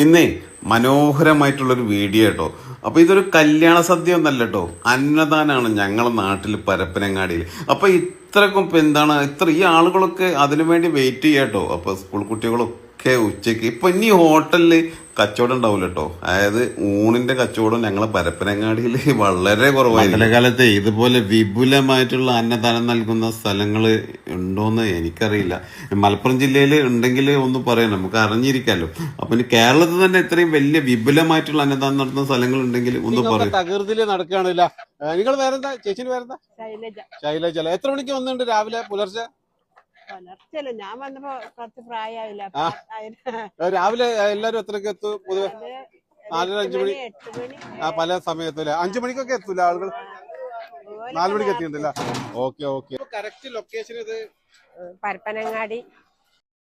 ഇന്നേ മനോഹരമായിട്ടുള്ളൊരു വീഡിയോ കേട്ടോ. അപ്പൊ ഇതൊരു കല്യാണ സദ്യ ഒന്നല്ല കേട്ടോ, അന്നദാനാണ് ഞങ്ങളെ നാട്ടിൽ പരപ്പനങ്ങാടിയിൽ. അപ്പൊ ഇത്രക്കും ഇപ്പൊ എന്താണ് ഈ ആളുകളൊക്കെ അതിനു വേണ്ടി വെയിറ്റ് ചെയ്യാട്ടോ. അപ്പൊ സ്കൂൾ കുട്ടികളൊക്കെ ഉച്ചയ്ക്ക് ഇപ്പൊ ഇനി ഹോട്ടലില് കച്ചവടം ഉണ്ടാവില്ല കേട്ടോ. അതായത് ഊണിന്റെ കച്ചവടം ഞങ്ങളെ പരപ്പനങ്ങാടിയിൽ വളരെ കുറവായിരുന്നു. കാലത്തെ ഇതുപോലെ വിപുലമായിട്ടുള്ള അന്നദാനം നൽകുന്ന സ്ഥലങ്ങൾ ഉണ്ടോന്ന് എനിക്കറിയില്ല. മലപ്പുറം ജില്ലയിൽ ഉണ്ടെങ്കിൽ ഒന്ന് പറയാം, നമുക്ക് അറിഞ്ഞിരിക്കാമല്ലോ. അപ്പൊ ഇനി കേരളത്തിൽ തന്നെ ഇത്രയും വലിയ വിപുലമായിട്ടുള്ള അന്നദാനം നടത്തുന്ന സ്ഥലങ്ങൾ ഉണ്ടെങ്കിൽ ഒന്ന് പറയും. തകൃതിയില് നടക്കുകയാണില്ല. നിങ്ങൾ വേറെന്താ? ചേച്ചിന് വേറെന്താ? ശൈലജ. എത്ര മണിക്ക് വന്നിട്ടുണ്ട് രാവിലെ പുലർച്ചെ? ഞാൻ വന്നപ്പോ കുറച്ച് പ്രായമായില്ല. രാവിലെ എല്ലാരും എത്രക്ക് എത്തും പൊതുവെ? 4, 5 മണി. പല സമയത്തും 5 മണിക്കൊക്കെ എത്തൂല ആളുകൾ? 4 മണിക്ക് എത്തിയിട്ടുണ്ടല്ല. ഓക്കെ. കറക്റ്റ് ലൊക്കേഷൻ ഇത് പരപ്പനങ്ങാടി